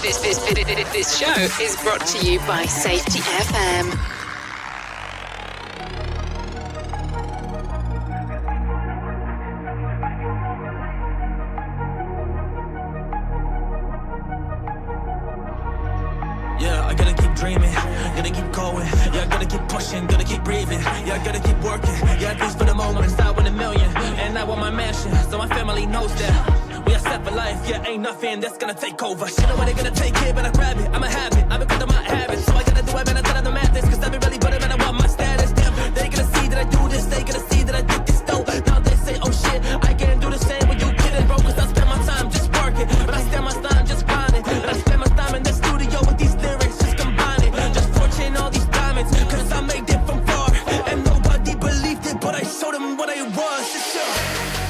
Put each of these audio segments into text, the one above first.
This show is brought to you by Safety FM. Yeah, I gotta keep dreaming, gotta keep going. Yeah, I gotta keep pushing, gotta keep breathing. Yeah, I gotta keep working. Yeah, at least for the moment, it's out with a million. And I want my mansion, so my family knows that. We are set for life, yeah, ain't nothing that's gonna take over. Shit, know when they gonna take it, but I grab it. I'ma have it, I've been cutting my habits. So I gotta do it, man, I gotta the madness. Cause I've been really putting, man, I want my status. Damn, they gonna see that I do this, they gonna see that I did this though. Now they say, oh shit, I can't do the same when you kidding, bro. Cause I spend my time just working, but I spend my time just grinding. But I spend my time in the studio with these lyrics, just combining, just fortune all these diamonds. Cause I made it from far, and nobody believed it, but I showed them what I was, it's sure.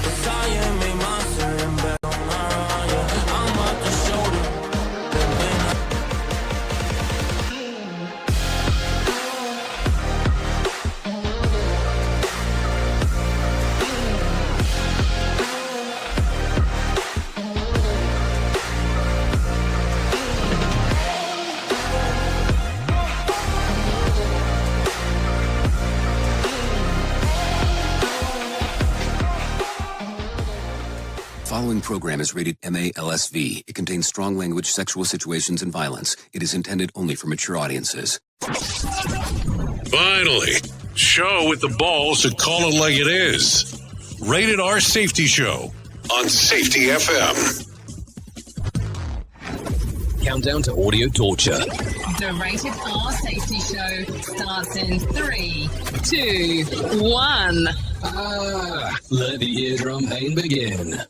Cause I am a monster and back on my run, yeah. I'm up to show them. Following program is rated MALSV. It contains strong language, sexual situations, and violence. It is intended only for mature audiences. Finally, show with the balls to call it like it is. Rated R Safety Show on Safety FM. Countdown to audio torture. The Rated R Safety Show starts in 3, 2, 1. Let the eardrum pain begin.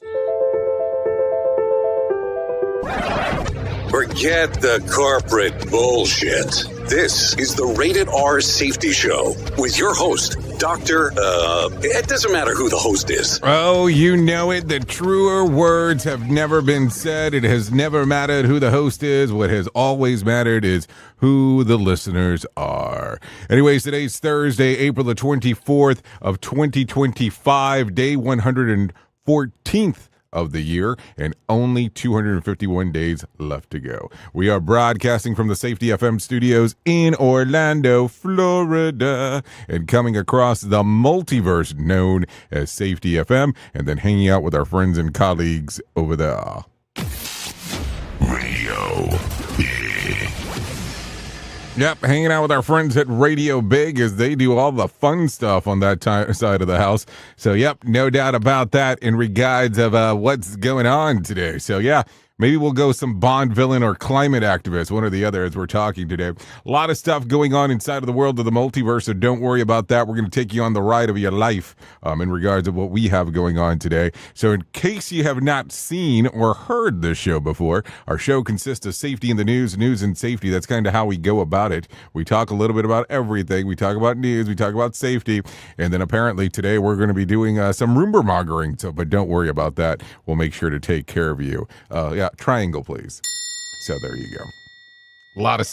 Forget the corporate bullshit. This is the Rated R Safety Show with your host, it doesn't matter who the host is. Oh, you know it. The truer words have never been said. It has never mattered who the host is. What has always mattered is who the listeners are. Anyways, today's Thursday, April the 24th of 2025, day 114th of the year, and only 251 days left to go. We are broadcasting from the Safety FM studios in Orlando, Florida, and coming across the multiverse known as Safety FM, and then hanging out with our friends and colleagues over there. Radio Big. Yep, hanging out with our friends at Radio Big as they do all the fun stuff on that side of the house. So, yep, no doubt about that in regards of what's going on today. So, yeah, maybe we'll go some Bond villain or climate activist, one or the other, as we're talking today. A lot of stuff going on inside of the world of the multiverse, so don't worry about that. We're going to take you on the ride of your life in regards to what we have going on today. So in case you have not seen or heard this show before, our show consists of safety in the news and safety. That's kind of how we go about it. We talk a little bit about everything. We talk about news. We talk about safety. And then apparently today we're going to be doing some rumor mongering. So, but don't worry about that. We'll make sure to take care of you. Yeah. Triangle, please. So there you go. A lot of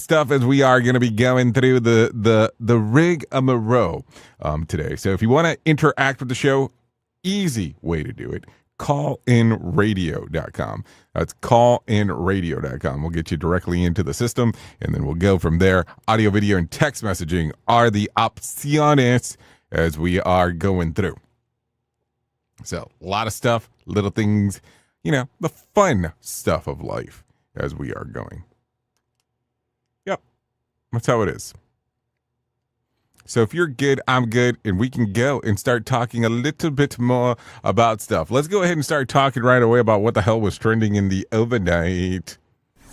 stuff as we are going to be going through the rigmarole today. So if you want to interact with the show, easy way to do it. callinradio.com. That's callinradio.com. We'll get you directly into the system, and then we'll go from there. Audio, video, and text messaging are the opciones as we are going through. So a lot of stuff, little things, the fun stuff of life as we are going. Yep, that's how it is. So if you're good, I'm good, and we can go and start talking a little bit more about stuff. Let's go ahead and start talking right away about what the hell was trending in the overnight.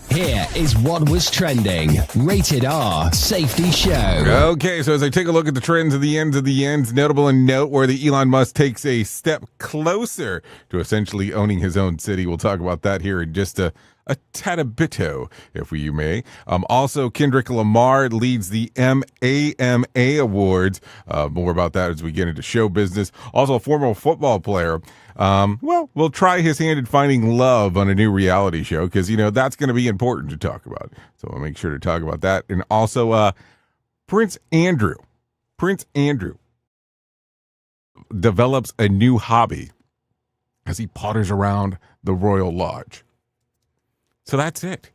Here is what was trending. Rated R Safety Show. Okay, so as I take a look at the trends of the ends, notable and noteworthy, Elon Musk takes a step closer to essentially owning his own city. We'll talk about that here in just a tad-a-bito, if you may. Also, Kendrick Lamar leads the MAMA Awards. More about that as we get into show business. Also, a former football player will try his hand at finding love on a new reality show because, that's going to be important to talk about. So I'll make sure to talk about that. And also, Prince Andrew develops a new hobby as he potters around the Royal Lodge. So that's it.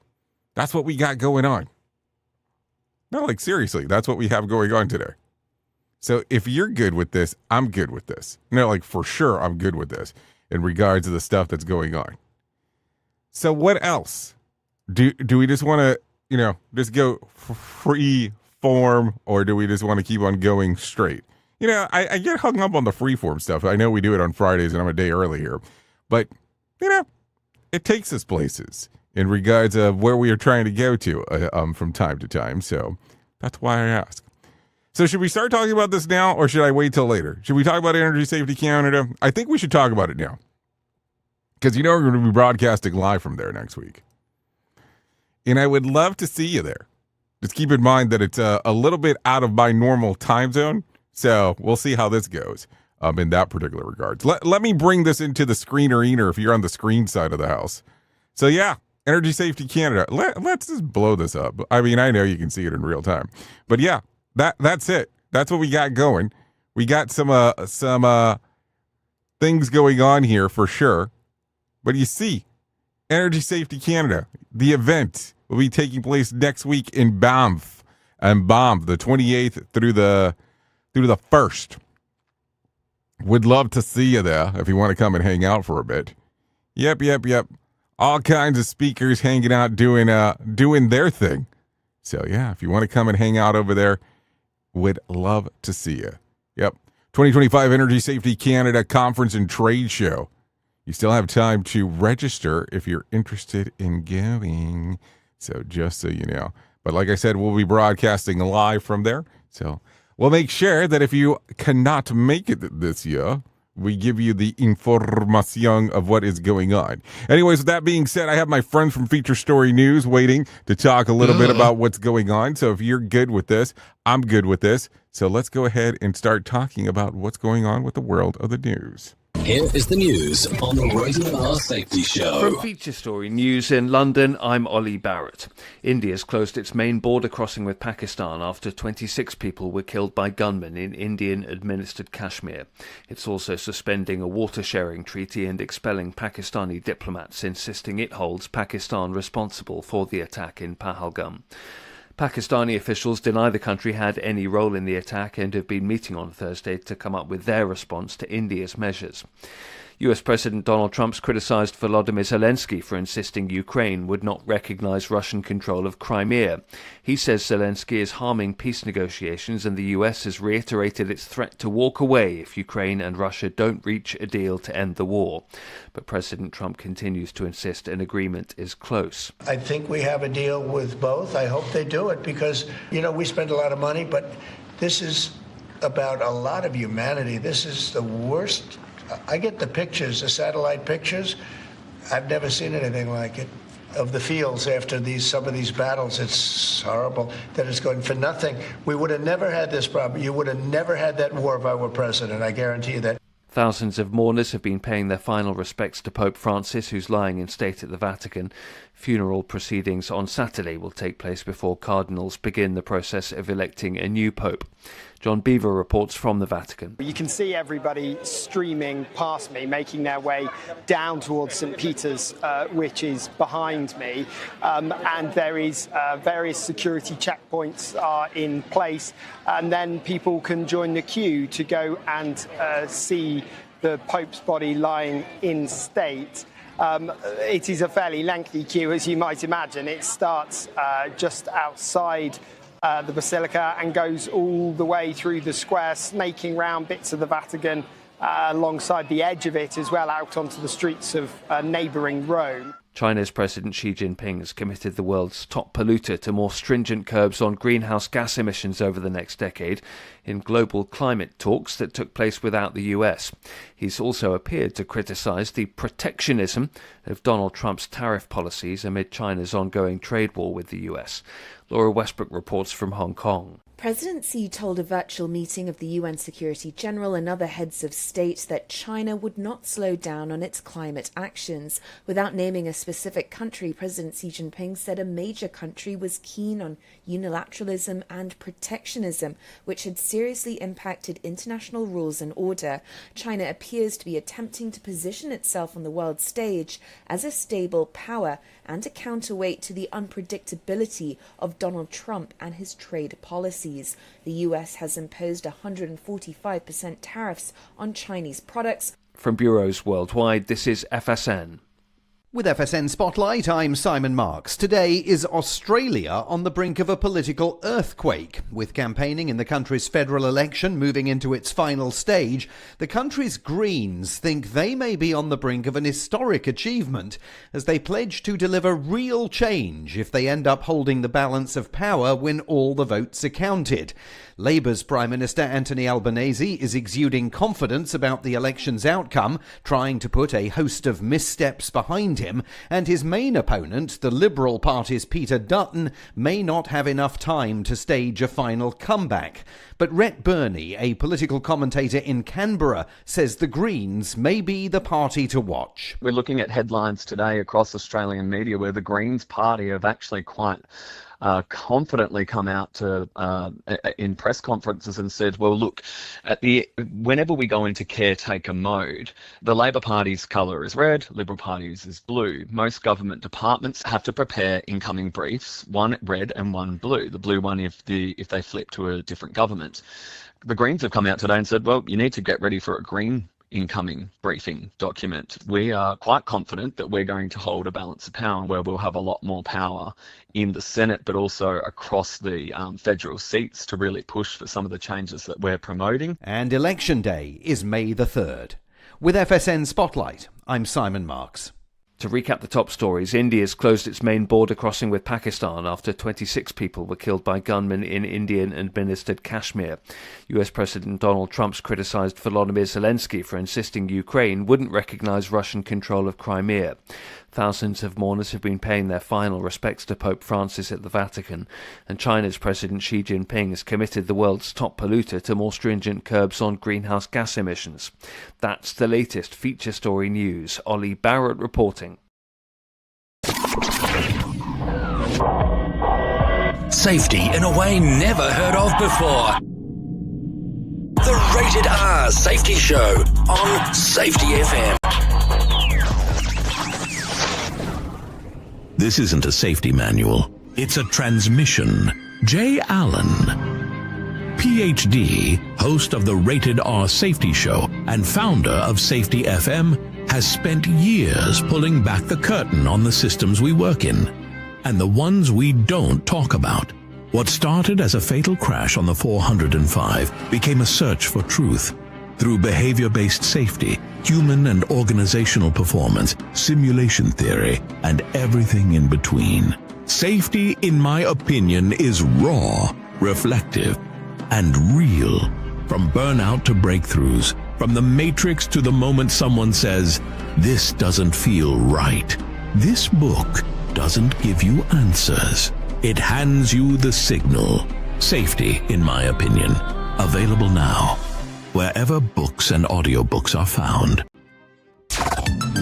That's what we got going on. No, like seriously, that's what we have going on today. So if you're good with this, I'm good with this. No, like for sure I'm good with this in regards to the stuff that's going on. So what else? Do we just want to, just go free form, or do we just want to keep on going straight? I get hung up on the free form stuff. I know we do it on Fridays and I'm a day early here, but it takes us places in regards of where we are trying to go to from time to time. So that's why I ask. So should we start talking about this now, or should I wait till later? Should we talk about Energy Safety Canada? I think we should talk about it now, because we're going to be broadcasting live from there next week. And I would love to see you there. Just keep in mind that it's a little bit out of my normal time zone, so we'll see how this goes in that particular regards. Let me bring this into the screener if you're on the screen side of the house. So yeah, Energy Safety Canada. Let's just blow this up. I mean, I know you can see it in real time, but yeah, that's it. That's what we got going. We got some things going on here for sure. But you see, Energy Safety Canada, the event will be taking place next week in Banff, the 28th through the 1st. Would love to see you there if you want to come and hang out for a bit. Yep. All kinds of speakers hanging out doing their thing. So yeah, if you want to come and hang out over there, would love to see you. Yep. 2025 Energy Safety Canada Conference and Trade Show. You still have time to register if you're interested in going. So just so you know. But like I said, we'll be broadcasting live from there. So we'll make sure that if you cannot make it this year, we give you the information of what is going on. Anyways, with that being said, I have my friends from Feature Story News waiting to talk a little bit about what's going on. So if you're good with this, I'm good with this. So let's go ahead and start talking about what's going on with the world of the news. Here is the news on the Rated R Safety Show. From Feature Story News in London, I'm Ollie Barrett. India's closed its main border crossing with Pakistan after 26 people were killed by gunmen in Indian-administered Kashmir. It's also suspending a water-sharing treaty and expelling Pakistani diplomats, insisting it holds Pakistan responsible for the attack in Pahalgam. Pakistani officials deny the country had any role in the attack and have been meeting on Thursday to come up with their response to India's measures. US President Donald Trump's criticised Volodymyr Zelensky for insisting Ukraine would not recognise Russian control of Crimea. He says Zelensky is harming peace negotiations, and the US has reiterated its threat to walk away if Ukraine and Russia don't reach a deal to end the war. But President Trump continues to insist an agreement is close. I think we have a deal with both. I hope they do it because, we spend a lot of money, but this is about a lot of humanity. This is the worst. I get the pictures, the satellite pictures. I've never seen anything like it of the fields after some of these battles. It's horrible that it's going for nothing. We would have never had this problem. You would have never had that war if I were president. I guarantee you that. Thousands of mourners have been paying their final respects to Pope Francis, who's lying in state at the Vatican. Funeral proceedings on Saturday will take place before cardinals begin the process of electing a new pope. John Beaver reports from the Vatican. You can see everybody streaming past me, making their way down towards St. Peter's, which is behind me. And there is various security checkpoints are in place. And then people can join the queue to go and see the Pope's body lying in state. It is a fairly lengthy queue, as you might imagine. It starts just outside the Basilica and goes all the way through the square, snaking round bits of the Vatican alongside the edge of it as well, out onto the streets of neighbouring Rome. China's President Xi Jinping has committed the world's top polluter to more stringent curbs on greenhouse gas emissions over the next decade in global climate talks that took place without the US. He's also appeared to criticise the protectionism of Donald Trump's tariff policies amid China's ongoing trade war with the US. Laura Westbrook reports from Hong Kong. President Xi told a virtual meeting of the UN Security General and other heads of state that China would not slow down on its climate actions. Without naming a specific country, President Xi Jinping said a major country was keen on unilateralism and protectionism, which had seriously impacted international rules and order. China appears to be attempting to position itself on the world stage as a stable power and a counterweight to the unpredictability of Donald Trump and his trade policies. The US has imposed 145% tariffs on Chinese products. From bureaus worldwide, this is FSN. With FSN Spotlight, I'm Simon Marks. Today is Australia on the brink of a political earthquake. With campaigning in the country's federal election moving into its final stage, the country's Greens think they may be on the brink of an historic achievement as they pledge to deliver real change if they end up holding the balance of power when all the votes are counted. Labour's Prime Minister Anthony Albanese is exuding confidence about the election's outcome, trying to put a host of missteps behind him, and his main opponent, the Liberal Party's Peter Dutton, may not have enough time to stage a final comeback. But Rhett Burney, a political commentator in Canberra, says the Greens may be the party to watch. We're looking at headlines today across Australian media where the Greens party have actually quite confidently come out to in press conferences and said, well, look, whenever we go into caretaker mode, the Labor Party's colour is red, Liberal Party's is blue. Most government departments have to prepare incoming briefs, one red and one blue. The blue one if they flip to a different government. The Greens have come out today and said, well, you need to get ready for a green incoming briefing document. We are quite confident that we're going to hold a balance of power where we'll have a lot more power in the Senate, but also across the federal seats to really push for some of the changes that we're promoting. And Election Day is May the 3rd. With FSN Spotlight, I'm Simon Marks. To recap the top stories, India's closed its main border crossing with Pakistan after 26 people were killed by gunmen in Indian-administered Kashmir. US President Donald Trump's criticised Volodymyr Zelensky for insisting Ukraine wouldn't recognise Russian control of Crimea. Thousands of mourners have been paying their final respects to Pope Francis at the Vatican, and China's President Xi Jinping has committed the world's top polluter to more stringent curbs on greenhouse gas emissions. That's the latest feature story news. Ollie Barrett reporting. Safety in a way never heard of before. The Rated R Safety Show on Safety FM. This isn't a safety manual. It's a transmission. Jay Allen, PhD, host of the Rated R Safety Show and founder of Safety FM, has spent years pulling back the curtain on the systems we work in and the ones we don't talk about. What started as a fatal crash on the 405 became a search for truth. Through behavior-based safety, human and organizational performance, simulation theory, and everything in between. Safety, in my opinion, is raw, reflective, and real. From burnout to breakthroughs, from the matrix to the moment someone says, "This doesn't feel right." This book doesn't give you answers. It hands you the signal. Safety, in my opinion. Available now, wherever books and audiobooks are found.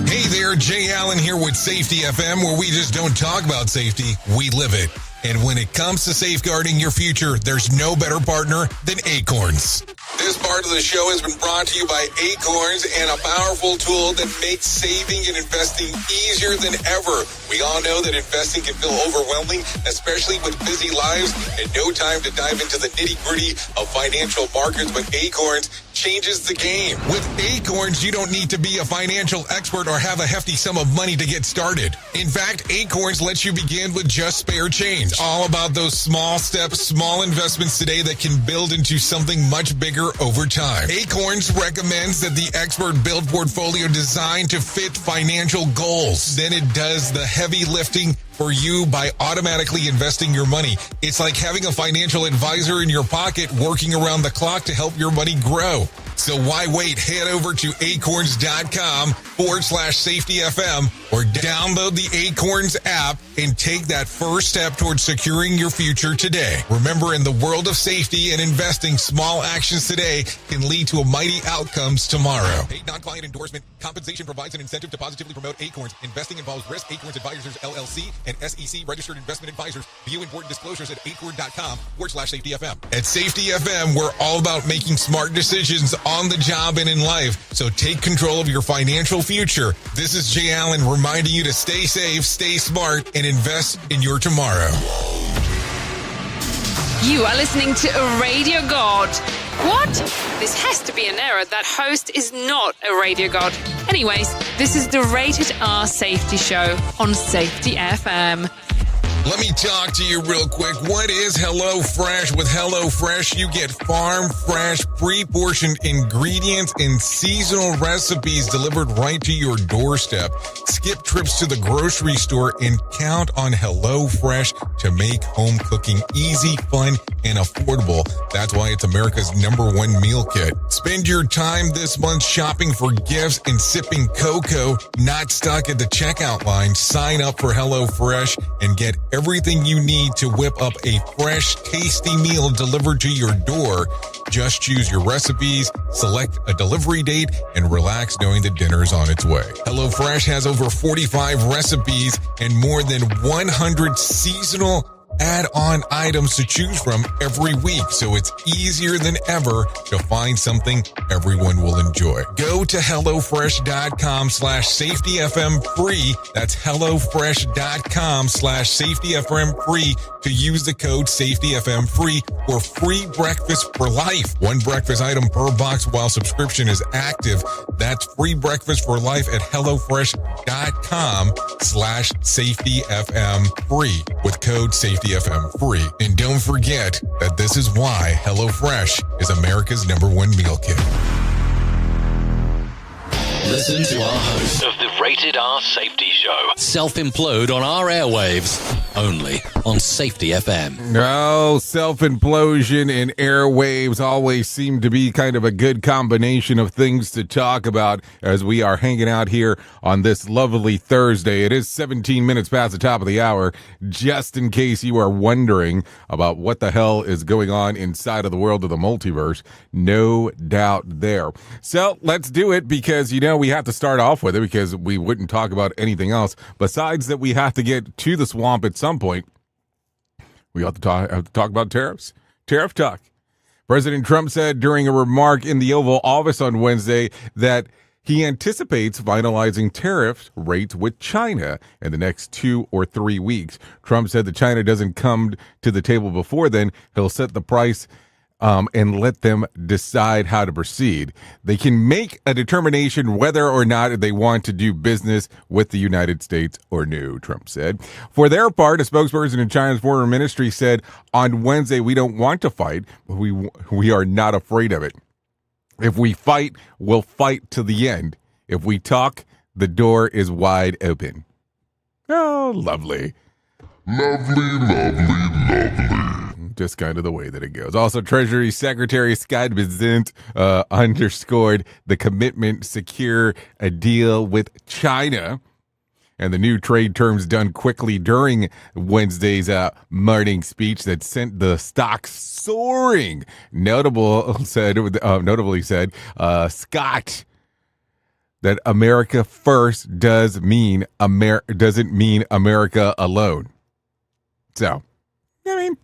Hey there, Jay Allen here with Safety FM, where we just don't talk about safety, we live it. And when it comes to safeguarding your future, there's no better partner than Acorns. This part of the show has been brought to you by Acorns and a powerful tool that makes saving and investing easier than ever. We all know that investing can feel overwhelming, especially with busy lives and no time to dive into the nitty-gritty of financial markets, but Acorns changes the game. With Acorns, you don't need to be a financial expert or have a hefty sum of money to get started. In fact, Acorns lets you begin with just spare change. All about those small steps, small investments today that can build into something much bigger over time. Acorns recommends that the expert build portfolio designed to fit financial goals. Then it does the heavy lifting for you by automatically investing your money. It's like having a financial advisor in your pocket working around the clock to help your money grow. So why wait? Head over to acorns.com/safetyfm or download the Acorns app and take that first step towards securing your future today. Remember, in the world of safety and investing, small actions today can lead to a mighty outcomes tomorrow. Paid non-client endorsement. Compensation provides an incentive to positively promote Acorns. Investing involves risk. Acorns Advisors, LLC, and SEC registered investment advisors. View important disclosures at acorn.com/safetyfm. At Safety FM, we're all about making smart decisions on the job and in life. So take control of your financial future. This is Jay Allen reminding you to stay safe, stay smart, and invest in your tomorrow. You are listening to a radio god. What? This has to be an error. That host is not a radio god. Anyways, this is the Rated R Safety Show on Safety FM. Let me talk to you real quick. What is HelloFresh? With HelloFresh, you get farm fresh, pre-portioned ingredients and seasonal recipes delivered right to your doorstep. Skip trips to the grocery store and count on HelloFresh to make home cooking easy, fun, and affordable. That's why it's America's #1 meal kit. Spend your time this month shopping for gifts and sipping cocoa, not stuck at the checkout line. Sign up for HelloFresh and get everything you need to whip up a fresh, tasty meal delivered to your door. Just choose your recipes, select a delivery date, and relax knowing that dinner is on its way. HelloFresh has over 45 recipes and more than 100 seasonal add-on items to choose from every week, so it's easier than ever to find something everyone will enjoy. Go to HelloFresh.com/safetyfm free. That's HelloFresh.com/safetyfm free to use the code safetyfm free for free breakfast for life. One breakfast item per box while subscription is active. That's free breakfast for life at HelloFresh.com/safetyfm free with code safetyfm free. And don't forget that this is why HelloFresh is America's #1 meal kit. Listen to our host of the Rated R Safety Show self-implode on our airwaves, only on Safety FM. No, self-implosion and airwaves always seem to be kind of a good combination of things to talk about as we are hanging out here on this lovely Thursday. It is 17 minutes past the top of the hour, just in case you are wondering about what the hell is going on inside of the world of the multiverse. No doubt there. So let's do it because, you know, we have to start off with it because we wouldn't talk about anything else besides that we have to get to the swamp at some point. We have to talk about tariffs. Tariff talk. President Trump said during a remark in the Oval Office on Wednesday that he anticipates finalizing tariff rates with China in the next 2 or 3 weeks. Trump said that China doesn't come to the table before then. He'll set the price and let them decide how to proceed. They can make a determination whether or not they want to do business with the United States or no, Trump said. For their part, a spokesperson in China's foreign ministry said on Wednesday, we don't want to fight, but we are not afraid of it. If we fight, we'll fight to the end. If we talk, the door is wide open. Oh, lovely. Lovely. Just kind of the way that it goes. Also, Treasury Secretary Scott Bessent underscored the commitment to secure a deal with China and the new trade terms done quickly during Wednesday's morning speech that sent the stocks soaring. Notably said Scott that America first doesn't mean America alone. So, I mean,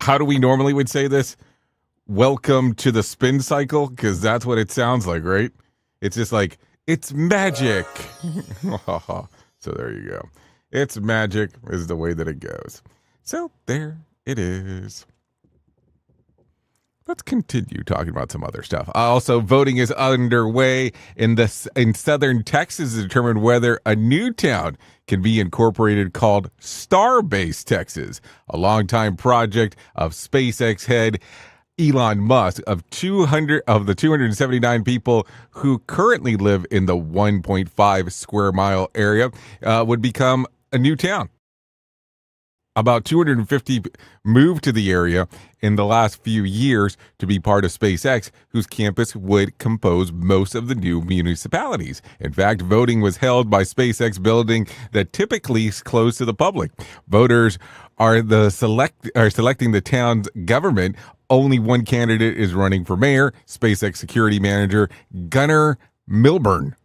how do we normally would say this? Welcome to the spin cycle, because that's what it sounds like, right? It's just like, it's magic. So there you go. It's magic is the way that it goes. So there it is. Let's continue talking about some other stuff. Also, voting is underway in southern Texas to determine whether a new town can be incorporated called Starbase Texas, a longtime project of SpaceX head Elon Musk. Of the 279 people who currently live in the 1.5 square mile area would become a new town. About 250 moved to the area in the last few years to be part of SpaceX, whose campus would compose most of the new municipalities. In fact, voting was held by SpaceX building that typically is closed to the public. Voters are selecting the town's government. Only one candidate is running for mayor, SpaceX security manager Gunnar Milburn.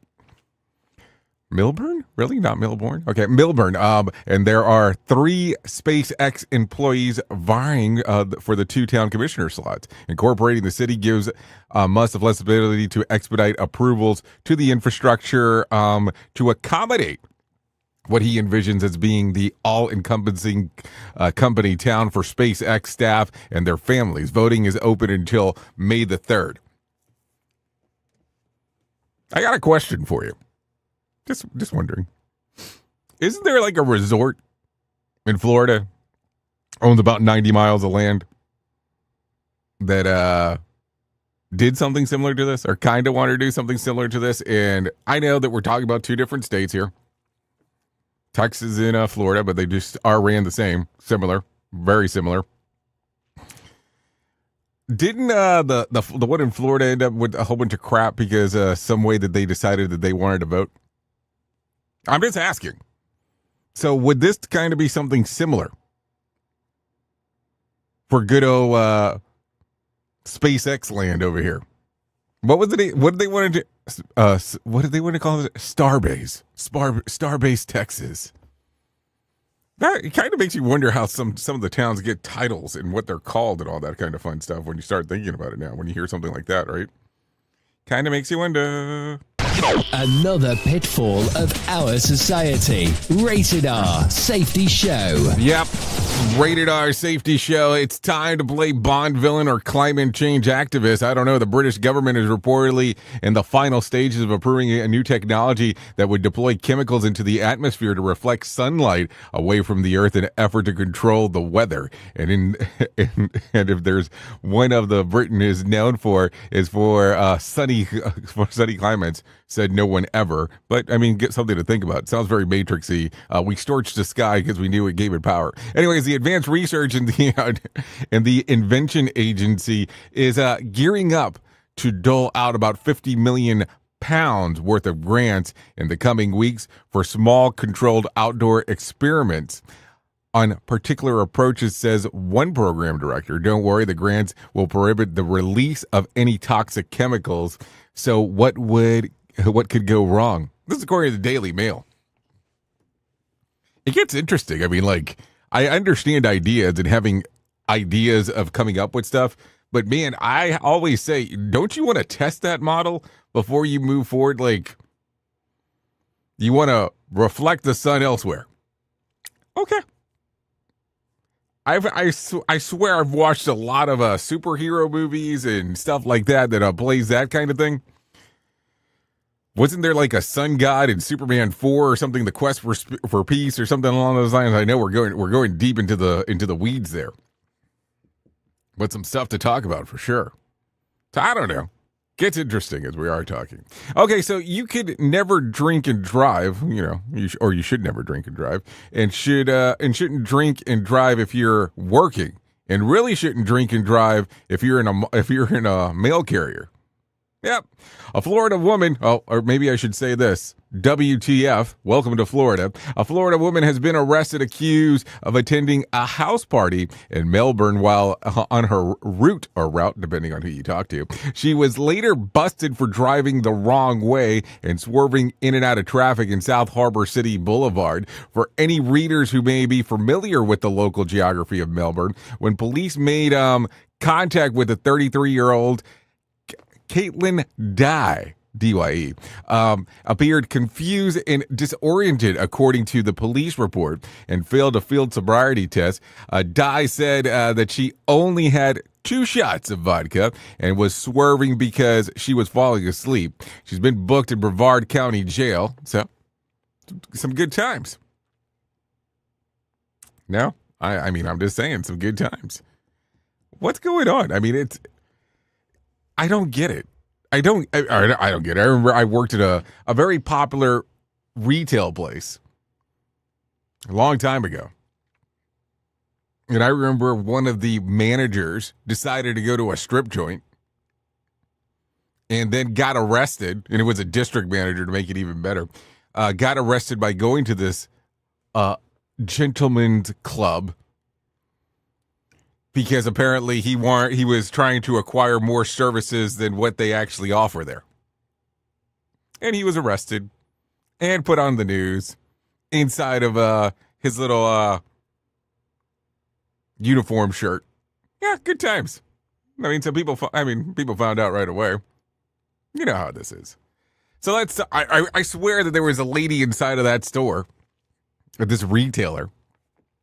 Milburn? Really? Not Milbourne? Okay, Milburn. And there are 3 SpaceX employees vying for the 2 town commissioner slots. Incorporating the city gives Musk flexibility to expedite approvals to the infrastructure to accommodate what he envisions as being the all-encompassing company town for SpaceX staff and their families. Voting is open until May the 3rd. I got a question for you. Just wondering. Isn't there like a resort in Florida, owns about 90 miles of land, that did something similar to this, or kind of wanted to do something similar to this? And I know that we're talking about 2 different states here, Texas and Florida, but they just are ran the same, similar, very similar. Didn't the one in Florida end up with a whole bunch of crap because some way that they decided that they wanted to vote? I'm just asking. So would this kind of be something similar for good old SpaceX land over here? What was it? What did they want to do? What did they want to call it? Starbase, Starbase, Texas. That it kind of makes you wonder how some of the towns get titles and what they're called and all that kind of fun stuff when you start thinking about it now. When you hear something like that, right? Kind of makes you wonder. Another pitfall of our society. Rated R Safety Show. Yep. Rated R Safety Show. It's time to play Bond villain or climate change activist. I don't know. The British government is reportedly in the final stages of approving a new technology that would deploy chemicals into the atmosphere to reflect sunlight away from the earth in an effort to control the weather. And and if there's one of the Britain is known for is for sunny climates. Said no one ever, but I mean, get something to think about. It sounds very Matrixy. We storched the sky because we knew it gave it power. Anyways, the Advanced Research and the Invention Agency is gearing up to dole out about 50 million pounds worth of grants in the coming weeks for small, controlled outdoor experiments on particular approaches, says one program director. Don't worry, the grants will prohibit the release of any toxic chemicals. So what could go wrong? This is according to the Daily Mail. It gets interesting. I mean, like, I understand ideas and having ideas of coming up with stuff, but man, I always say, don't you want to test that model before you move forward? Like, you want to reflect the sun elsewhere. Okay. I swear I've watched a lot of superhero movies and stuff like that plays that kind of thing. Wasn't there like a sun god in Superman 4 or something? The Quest for Peace or something along those lines. I know we're going deep into the weeds there, but some stuff to talk about for sure. So I don't know. Gets interesting as we are talking. Okay, so you could never drink and drive, or you should never drink and drive, and shouldn't drink and drive if you're working, and really shouldn't drink and drive if you're in a mail carrier. Yep. A Florida woman, or maybe I should say this, WTF, welcome to Florida. A Florida woman has been arrested accused of attending a house party in Melbourne while on her route, depending on who you talk to. She was later busted for driving the wrong way and swerving in and out of traffic in South Harbor City Boulevard. For any readers who may be familiar with the local geography of Melbourne, when police made contact with a 33-year-old Caitlin Dye, appeared confused and disoriented, according to the police report, and failed a field sobriety test. Dye said that she only had 2 shots of vodka and was swerving because she was falling asleep. She's been booked in Brevard County Jail. So, some good times. No? I mean, I'm just saying, some good times. What's going on? I mean, I don't get it. I don't get it. I remember I worked at a very popular retail place a long time ago. And I remember one of the managers decided to go to a strip joint and then got arrested. And it was a district manager to make it even better. Got arrested by going to this gentleman's club because apparently he was trying to acquire more services than what they actually offer there. And he was arrested and put on the news inside of his little uniform shirt. Yeah, good times. I mean, people found out right away. You know how this is. So I swear that there was a lady inside of that store, at this retailer,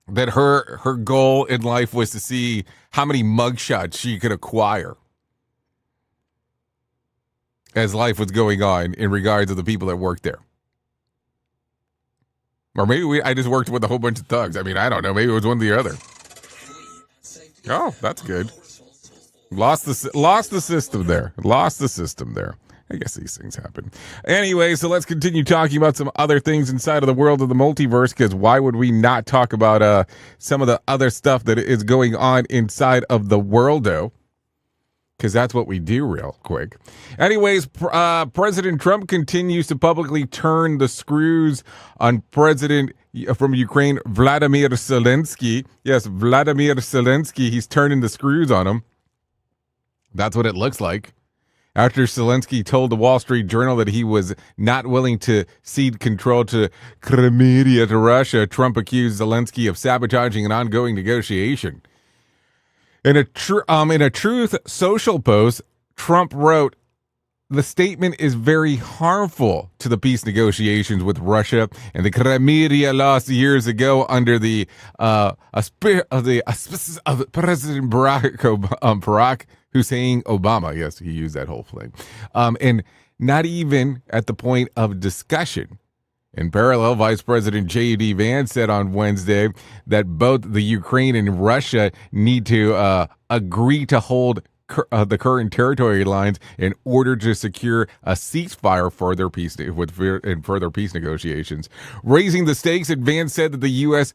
that her goal in life was to see how many mugshots she could acquire as life was going on in regards to the people that worked there. Or maybe I just worked with a whole bunch of thugs. I mean, I don't know. Maybe it was one or the other. Oh, that's good. Lost the system there. Lost the system there. I guess these things happen. Anyway, so let's continue talking about some other things inside of the world of the multiverse, because why would we not talk about some of the other stuff that is going on inside of the worldo? Because that's what we do real quick. Anyways, President Trump continues to publicly turn the screws on President from Ukraine, Vladimir Zelensky. Yes, Vladimir Zelensky. He's turning the screws on him. That's what it looks like. After Zelensky told the Wall Street Journal that he was not willing to cede control to Crimea to Russia, Trump accused Zelensky of sabotaging an ongoing negotiation. In a Truth Social post, Trump wrote, "The statement is very harmful to the peace negotiations with Russia and the Crimea lost years ago under the auspices of President Barack Hussein Obama." Yes, he used that whole thing. And not even at the point of discussion. In parallel, Vice President J.D. Vance said on Wednesday that both the Ukraine and Russia need to agree to hold the current territory lines in order to secure a ceasefire for their peace further peace negotiations. Raising the stakes, Vance said that the U.S.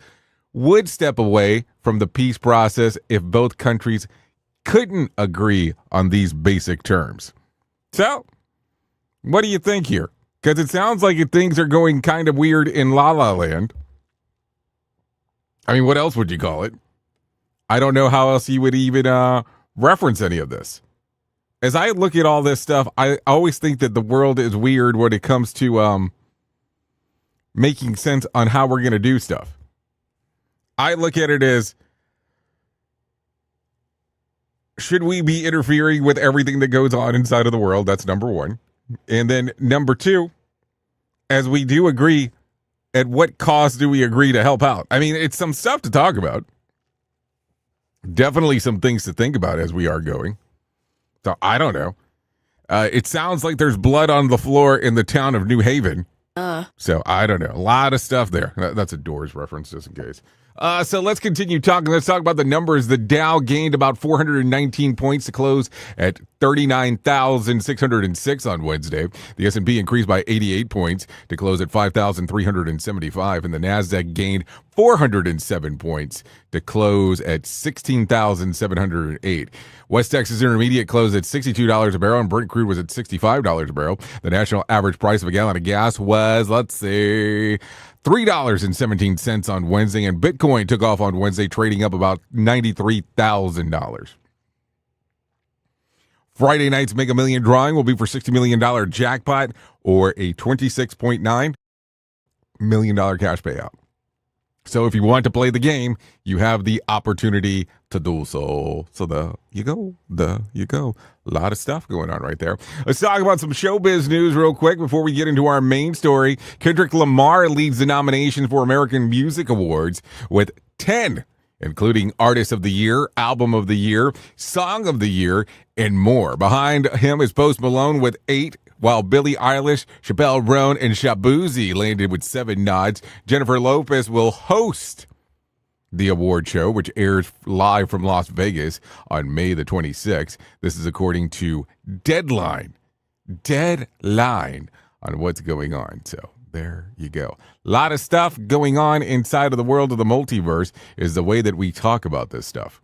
would step away from the peace process if both countries couldn't agree on these basic terms. So, what do you think here? Because it sounds like things are going kind of weird in La La Land. I mean, what else would you call it? I don't know how else you would even reference any of this. As I look at all this stuff, I always think that the world is weird when it comes to making sense on how we're going to do stuff. I look at it as, should we be interfering with everything that goes on inside of the world? That's number one. And then number two, as we do agree, at what cost do we agree to help out? I mean, it's some stuff to talk about. Definitely some things to think about as we are going. So I don't know. It sounds like there's blood on the floor in the town of New Haven. So I don't know. A lot of stuff there. That's a Doors reference, just in case. So let's continue talking. Let's talk about the numbers. The Dow gained about 419 points to close at 39,606 on Wednesday. The S&P increased by 88 points to close at 5,375, and the Nasdaq gained 407 points to close at 16,708. West Texas Intermediate closed at $62 a barrel, and Brent crude was at $65 a barrel. The national average price of a gallon of gas was, $3.17 on Wednesday, and Bitcoin took off on Wednesday, trading up about $93,000. Friday night's Mega Million drawing will be for $60 million jackpot or a $26.9 million cash payout. So if you want to play the game, you have the opportunity to do so. So there you go. A lot of stuff going on right there. Let's talk about some showbiz news real quick before we get into our main story. Kendrick Lamar leads the nominations for American Music Awards with 10, including Artist of the Year, Album of the Year, Song of the Year, and more. Behind him is Post Malone with 8, while Billie Eilish, Chappelle Roan, and Shabuzi landed with 7 nods. Jennifer Lopez will host the award show, which airs live from Las Vegas on May the 26th. This is according to Deadline on what's going on. So there you go. A lot of stuff going on inside of the world of the multiverse is the way that we talk about this stuff.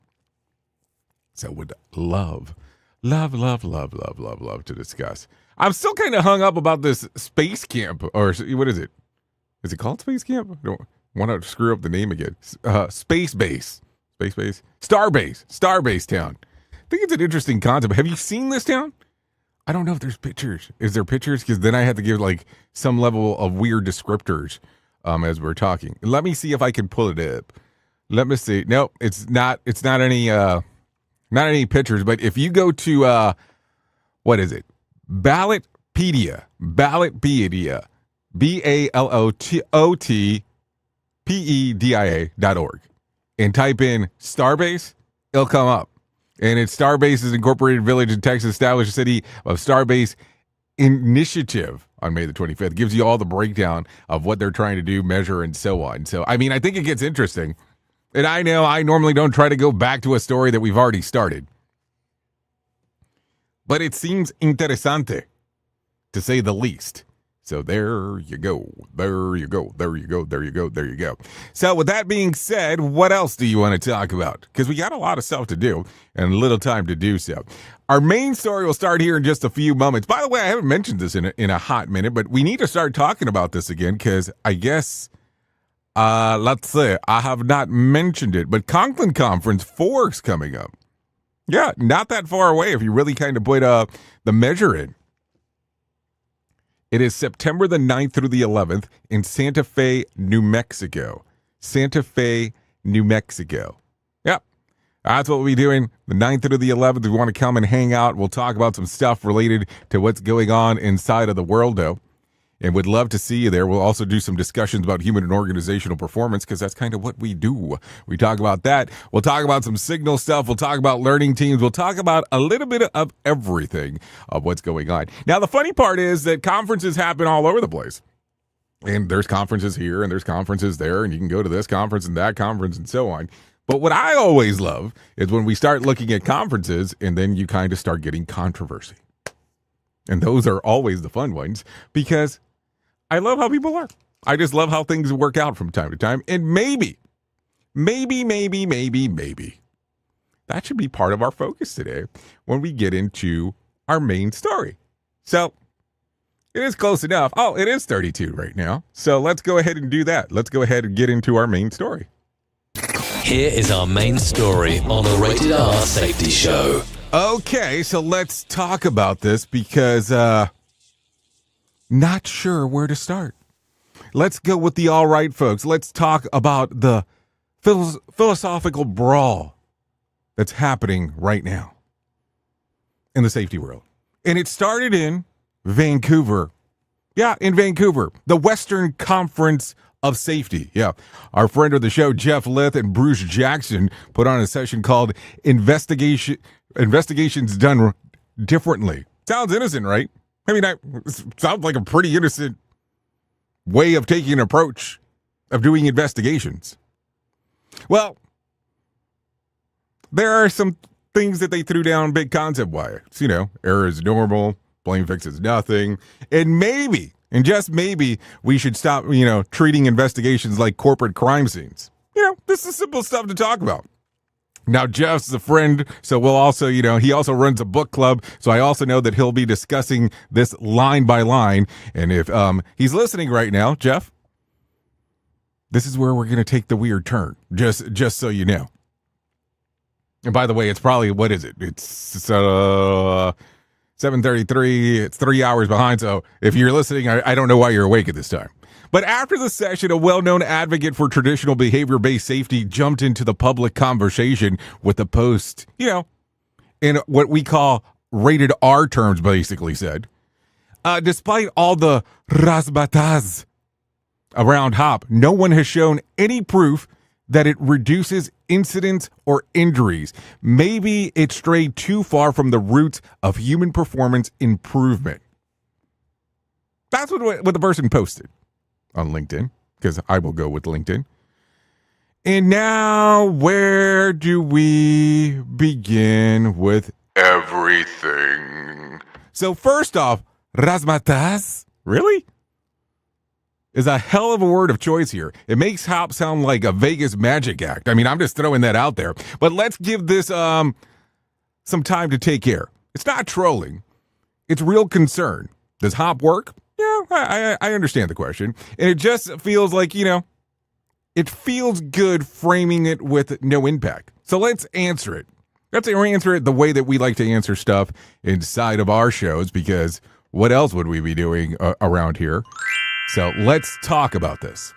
So would love to discuss. I'm still kind of hung up about this space camp, or what is it? Is it called space camp? I don't want to screw up the name again. Space base. Starbase town. I think it's an interesting concept. Have you seen this town? I don't know if there's pictures. Is there pictures? Because then I have to give like some level of weird descriptors as we're talking. Let me see if I can pull it up. Let me see. Nope, it's not any pictures. But if you go to what is it? Ballotpedia, BALLOTPEDIA.org, and type in Starbase, it'll come up. And it's Starbase's incorporated village in Texas established a city of Starbase initiative on May the 25th. It gives you all the breakdown of what they're trying to do, measure, and so on. So, I mean, I think it gets interesting. And I know I normally don't try to go back to a story that we've already started. But it seems interesante, to say the least. So there you go. So with that being said, what else do you want to talk about? Because we got a lot of stuff to do and little time to do so. Our main story will start here in just a few moments. By the way, I haven't mentioned this in a hot minute, but we need to start talking about this again because I guess, let's say, I have not mentioned it, but Conklin Conference 4 is coming up. Yeah, not that far away if you really kind of put the measure in. It is September the 9th through the 11th in Santa Fe, New Mexico. Yep. That's what we'll be doing the 9th through the 11th. If you want to come and hang out, we'll talk about some stuff related to what's going on inside of the world, though. And would love to see you there. We'll also do some discussions about human and organizational performance because that's kind of what we do. We talk about that. We'll talk about some signal stuff. We'll talk about learning teams. We'll talk about a little bit of everything of what's going on. Now, the funny part is that conferences happen all over the place. And there's conferences here and there's conferences there, and you can go to this conference and that conference and so on. But what I always love is when we start looking at conferences and then you kind of start getting controversy. And those are always the fun ones because I love how people are. I just love how things work out from time to time. And maybe, that should be part of our focus today when we get into our main story. So it is close enough. Oh, it is 32 right now. So let's go ahead and do that. Let's go ahead and get into our main story. Here is our main story on the Rated R Safety Show. Okay, so let's talk about this because not sure where to start. Let's go with the all right, folks. Let's talk about the philosophical brawl that's happening right now in the safety world. And it started in Vancouver. Yeah, in Vancouver, the Western Conference of Safety. Yeah, our friend of the show, Jeff Lyth and Bruce Jackson, put on a session called Investigations Done Differently. Sounds innocent, right? I mean, it sounds like a pretty innocent way of taking an approach of doing investigations. Well, there are some things that they threw down big concept-wise. You know, error is normal, blame fixes nothing, and maybe, and just maybe, we should stop, treating investigations like corporate crime scenes. This is simple stuff to talk about. Now, Jeff's a friend, so we'll also, he also runs a book club, so I also know that he'll be discussing this line by line. And if he's listening right now, Jeff, this is where we're going to take the weird turn, just so you know. And by the way, it's probably, what is it? It's 7:33. It's 3 hours behind, so if you're listening, I don't know why you're awake at this time. But after the session, a well-known advocate for traditional behavior-based safety jumped into the public conversation with a post, in what we call rated R terms, basically said, despite all the razzmatazz around HOP, no one has shown any proof that it reduces incidents or injuries. Maybe it strayed too far from the roots of human performance improvement. That's what the person posted on LinkedIn, because I will go with LinkedIn. And now, where do we begin with everything? So first off, razzmatazz? Really? is a hell of a word of choice here. It makes HOP sound like a Vegas magic act. I mean, I'm just throwing that out there. But let's give this some time to take care. It's not trolling. It's real concern. Does HOP work? Yeah, I understand the question. And it just feels like, it feels good framing it with no impact. So let's answer it. Let's answer it the way that we like to answer stuff inside of our shows, because what else would we be doing around here? So let's talk about this.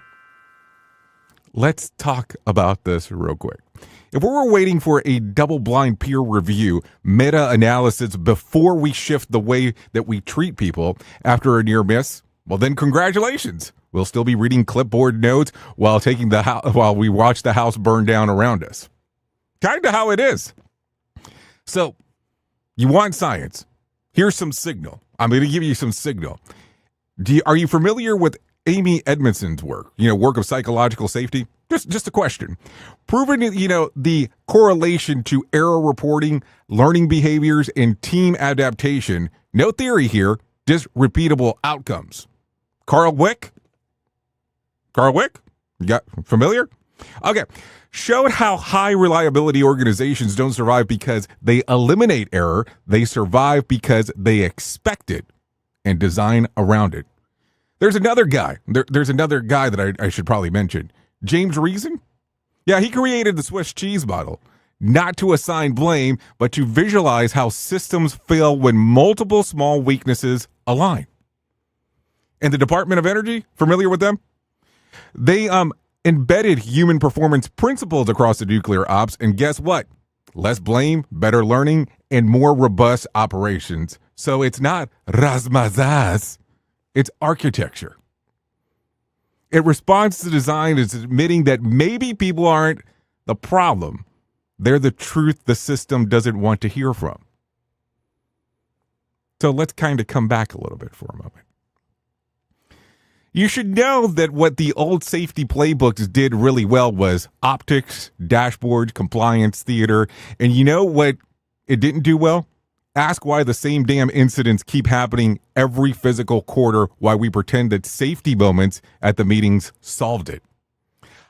Let's talk about this real quick. If we were waiting for a double-blind peer review meta-analysis before we shift the way that we treat people after a near miss, well then congratulations. We'll still be reading clipboard notes while we watch the house burn down around us. Kind of how it is. So, you want science. Here's some signal. I'm going to give you some signal. Are you familiar with Amy Edmondson's work? Work of psychological safety? Just a question. Proving, the correlation to error reporting, learning behaviors, and team adaptation. No theory here, just repeatable outcomes. Karl Weick? Karl Weick? You got familiar? Okay. Showed how high reliability organizations don't survive because they eliminate error. They survive because they expect it and design around it. There's another guy. There's another guy that I should probably mention. James Reason? Yeah, he created the Swiss cheese model. Not to assign blame, but to visualize how systems fail when multiple small weaknesses align. And the Department of Energy, familiar with them? They embedded human performance principles across the nuclear ops, and guess what? Less blame, better learning, and more robust operations. So it's not razzmatazz, it's architecture. It responds to design as admitting that maybe people aren't the problem. They're the truth the system doesn't want to hear from. So let's kind of come back a little bit for a moment. You should know that what the old safety playbooks did really well was optics, dashboards, compliance, theater. And you know what it didn't do well? Ask why the same damn incidents keep happening every physical quarter, why we pretend that safety moments at the meetings solved it.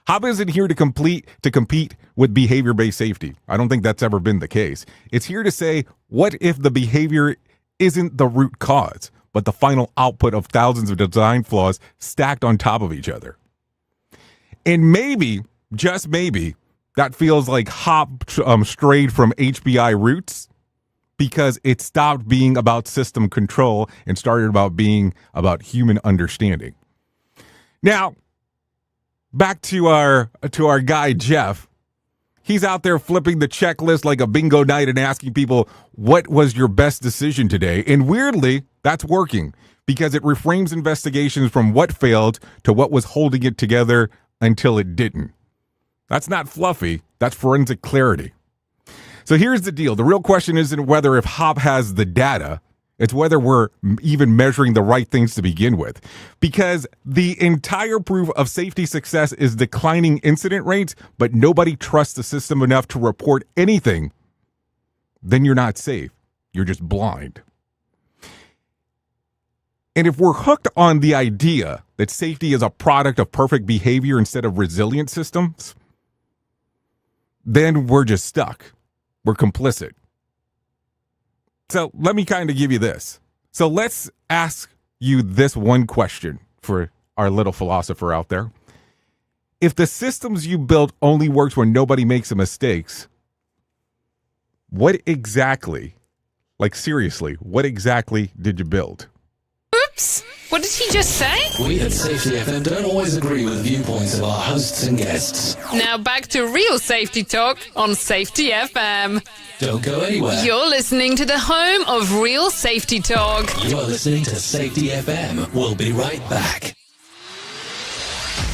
HOP isn't here to compete with behavior-based safety. I don't think that's ever been the case. It's here to say, what if the behavior isn't the root cause, but the final output of thousands of design flaws stacked on top of each other? And maybe, just maybe, that feels like HOP strayed from HBI roots because it stopped being about system control and started being about human understanding. Now, back to our guy, Jeff. He's out there flipping the checklist like a bingo night and asking people, what was your best decision today? And weirdly, that's working because it reframes investigations from what failed to what was holding it together until it didn't. That's not fluffy. That's forensic clarity. So here's the deal. The real question isn't whether if HOP has the data. It's whether we're even measuring the right things to begin with. Because the entire proof of safety success is declining incident rates, but nobody trusts the system enough to report anything. Then you're not safe. You're just blind. And if we're hooked on the idea that safety is a product of perfect behavior instead of resilient systems, then we're just stuck. We're complicit. So let me kind of give you this. So let's ask you this one question for our little philosopher out there. If the systems you built only works when nobody makes mistakes, what exactly, like seriously, what exactly did you build? Oops! What did he just say? We at Safety FM don't always agree with the viewpoints of our hosts and guests. Now back to real safety talk on Safety FM. Don't go anywhere. You're listening to the home of real safety talk. You are listening to Safety FM. We'll be right back.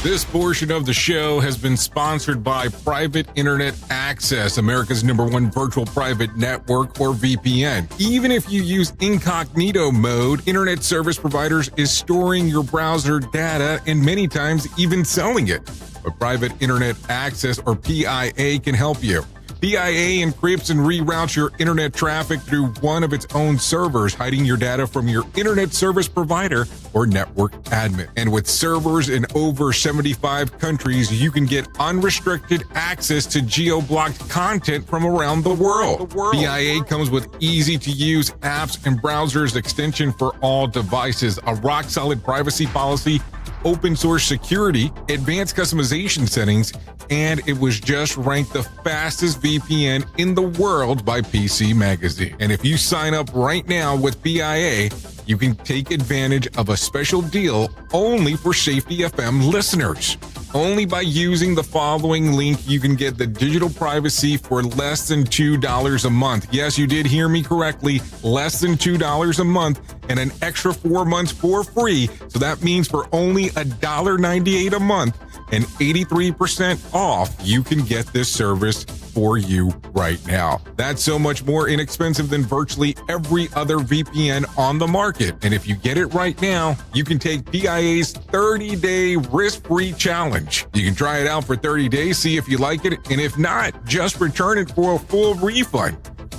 This portion of the show has been sponsored by Private Internet Access, America's #1 virtual private network, or VPN. Even if you use incognito mode, internet service providers is storing your browser data and many times even selling it. But Private Internet Access, or PIA, can help you. PIA encrypts and reroutes your internet traffic through one of its own servers, hiding your data from your internet service provider or network admin. And with servers in over 75 countries, you can get unrestricted access to geo-blocked content from around the world. PIA comes with easy-to-use apps and browsers extension for all devices, a rock-solid privacy policy, open source security, advanced customization settings, and it was just ranked the fastest VPN in the world by PC Magazine. And if you sign up right now with PIA, you can take advantage of a special deal only for Safety FM listeners. Only by using the following link, you can get the digital privacy for less than $2 a month. Yes, you did hear me correctly, less than $2 a month, and an extra 4 months for free. So that means for only $1.98 a month and 83% off, you can get this service for you right now. That's so much more inexpensive than virtually every other VPN on the market. And if you get it right now, you can take PIA's 30-day risk-free challenge. You can try it out for 30 days, see if you like it, and if not, just return it for a full refund.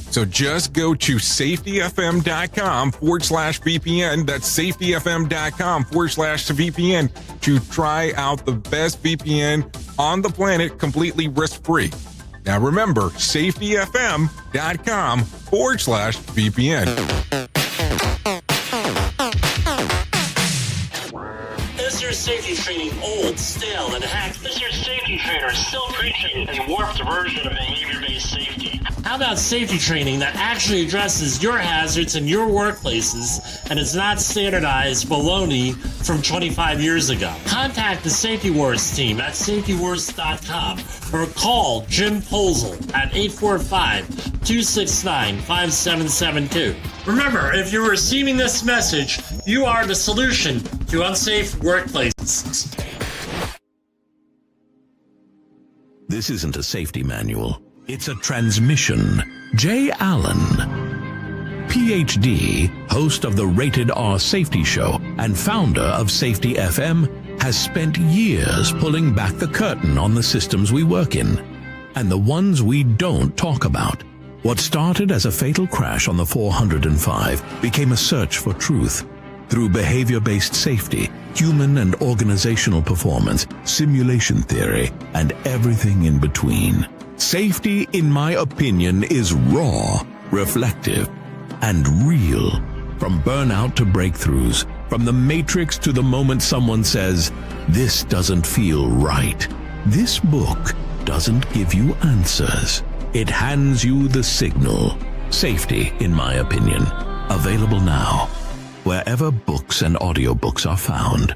So just go to safetyfm.com/VPN. That's safetyfm.com/VPN to try out the best VPN on the planet completely risk-free. Now remember, safetyfm.com/VPN. Is your safety training old, stale, and hacked? Is your safety trainer still preaching a warped version of behavior-based safety? How about safety training that actually addresses your hazards in your workplaces and is not standardized baloney from 25 years ago? Contact the Safety Wars team at safetywars.com or call Jim Posel at 845-269-5772. Remember, if you're receiving this message, you are the solution to unsafe workplaces. This isn't a safety manual. It's a transmission. Jay Allen, PhD, host of the Rated R Safety Show and founder of Safety FM, has spent years pulling back the curtain on the systems we work in and the ones we don't talk about. What started as a fatal crash on the 405 became a search for truth. Through behavior-based safety, human and organizational performance, simulation theory, and everything in between. Safety, in my opinion, is raw, reflective, and real. From burnout to breakthroughs, from the matrix to the moment someone says, "This doesn't feel right." This book doesn't give you answers. It hands you the signal. Safety, in my opinion. Available now, wherever books and audiobooks are found.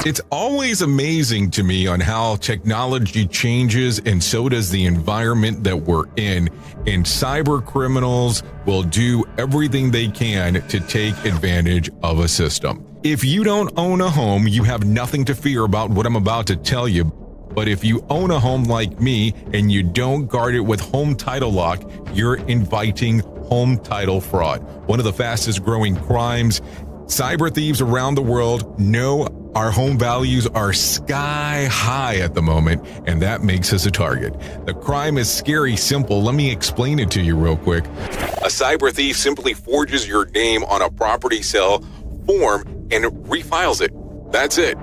It's always amazing to me on how technology changes, and so does the environment that we're in. And cyber criminals will do everything they can to take advantage of a system. If you don't own a home, you have nothing to fear about what I'm about to tell you. But if you own a home like me and you don't guard it with home title lock, you're inviting home title fraud. One of the fastest growing crimes. Cyber thieves around the world know our home values are sky high at the moment, and that makes us a target. The crime is scary simple. Let me explain it to you real quick. A cyber thief simply forges your name on a property sale form and refiles it. That's it.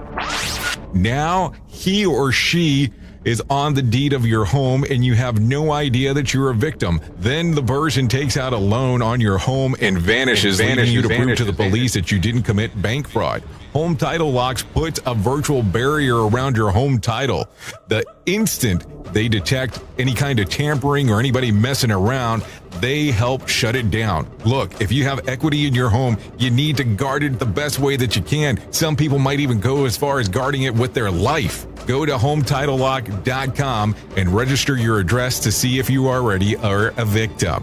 Now he or she is on the deed of your home and you have no idea that you're a victim. Then the person takes out a loan on your home and vanishes, leaving you to prove to the police that you didn't commit bank fraud. Home Title Locks puts a virtual barrier around your home title. The instant they detect any kind of tampering or anybody messing around, they help shut it down. Look, if you have equity in your home, you need to guard it the best way that you can. Some people might even go as far as guarding it with their life. Go to HometitleLock.com and register your address to see if you already are a victim.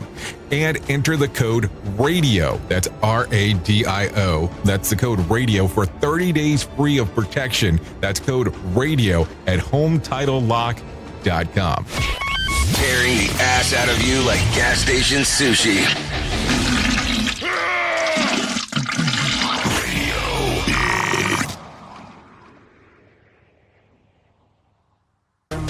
And enter the code RADIO. That's RADIO. That's the code RADIO for 30 days free of protection. That's code RADIO at HometitleLock.com. Tearing the ass out of you like gas station sushi. I'm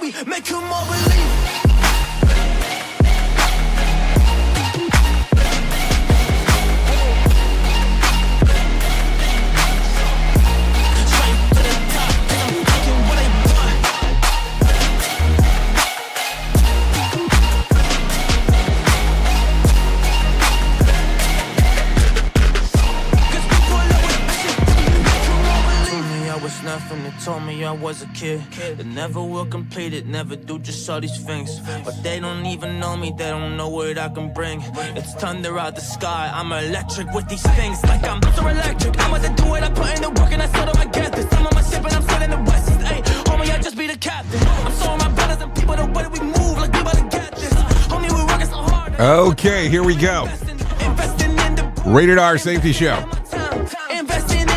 we make them all believe. Nothing, they told me I was a kid that never will complete it, never do just all these things. But they don't even know me, they don't know what I can bring. It's thunder out the sky, I'm electric with these things. Like I'm so electric, I'm about to do it, I put in the work and I still don't get this. I'm on my ship and I'm still in the west. Hey, homie, I just be the captain. I'm showing my brothers and people the way that we move, like we about to get this. Homie, we're working so hard. Okay, here we go. Rated R Safety Show.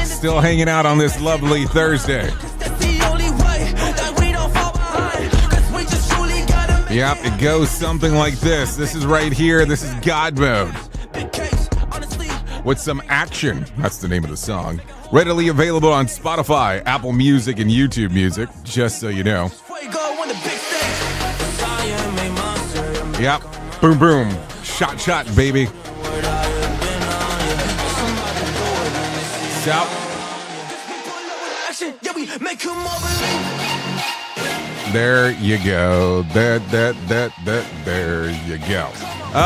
Still hanging out on this lovely Thursday. Yep, it goes something like this. This is right here. This is God Mode. With some action. That's the name of the song. Readily available on Spotify, Apple Music, and YouTube Music, just so you know. Yep. Boom, boom. Shot, shot, baby. So. There you go. There you go.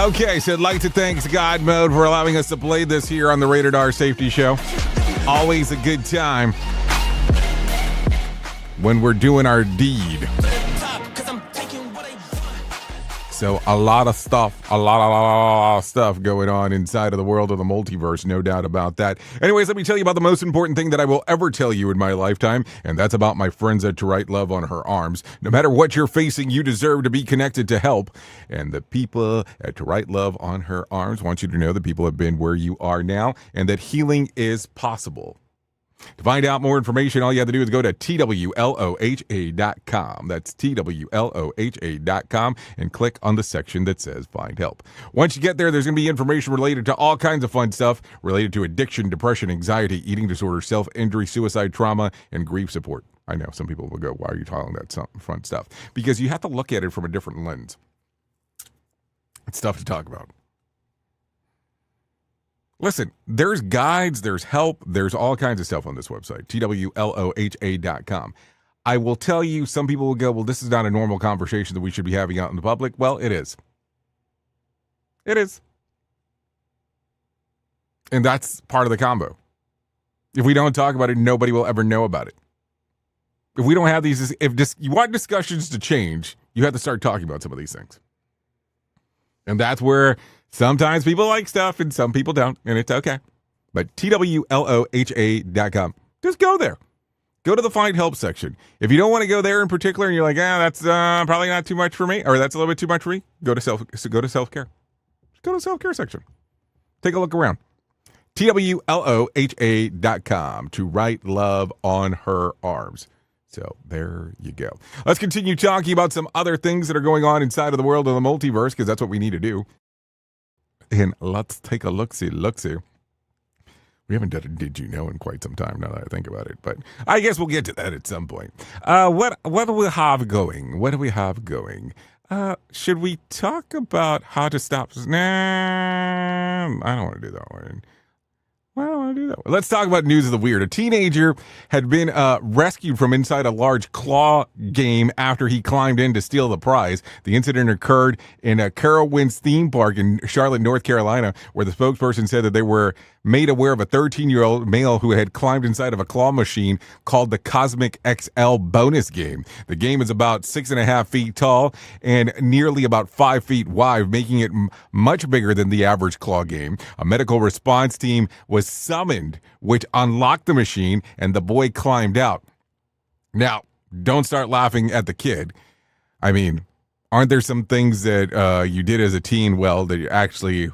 Okay, so I'd like to thank God Mode for allowing us to play this here on the Rated R Safety Show. Always a good time when we're doing our deed. So a lot of stuff going on inside of the world of the multiverse, no doubt about that. Anyways, let me tell you about the most important thing that I will ever tell you in my lifetime, and that's about my friends at To Write Love on Her Arms. No matter what you're facing, you deserve to be connected to help. And the people at To Write Love on Her Arms want you to know that people have been where you are now and that healing is possible. To find out more information, all you have to do is go to TWLOHA.com. That's TWLOHA.com and click on the section that says Find Help. Once you get there, there's going to be information related to all kinds of fun stuff related to addiction, depression, anxiety, eating disorder, self-injury, suicide, trauma, and grief support. I know some people will go, why are you talking that fun stuff? Because you have to look at it from a different lens. It's tough to talk about. Listen, there's guides, there's help, there's all kinds of stuff on this website, TWLOHA.com. I will tell you, some people will go, well, this is not a normal conversation that we should be having out in the public. Well, it is. It is. And that's part of the combo. If we don't talk about it, nobody will ever know about it. If we don't have these, you want discussions to change, you have to start talking about some of these things. And that's where sometimes people like stuff and some people don't, and it's okay. But TWLOHA.com. Just go there. Go to the Find Help section. If you don't want to go there in particular and you're like, that's probably not too much for me, or that's a little bit too much for me, go to self-care. Go to the self-care section. Take a look around. TWLOHA.com. To Write Love on Her Arms. So there you go. Let's continue talking about some other things that are going on inside of the world of the multiverse, because that's what we need to do. And let's take a look-see. We haven't done a Did You Know in quite some time now that I think about it, but I guess we'll get to that at some point. What do we have going? Should we talk about how to stop? Nah, I don't want to do that one. Why don't I want to do that one? Let's talk about news of the weird. A teenager had been rescued from inside a large claw game after he climbed in to steal the prize. The incident occurred in a Carowinds theme park in Charlotte, North Carolina, where the spokesperson said that they were made aware of a 13-year-old male who had climbed inside of a claw machine called the Cosmic XL bonus game. The game is about 6.5 feet tall and nearly about 5 feet wide, making it much bigger than the average claw game. A medical response team was summoned, which unlocked the machine, and the boy climbed out. Now, don't start laughing at the kid. I mean, aren't there some things that you did as a teen, that actually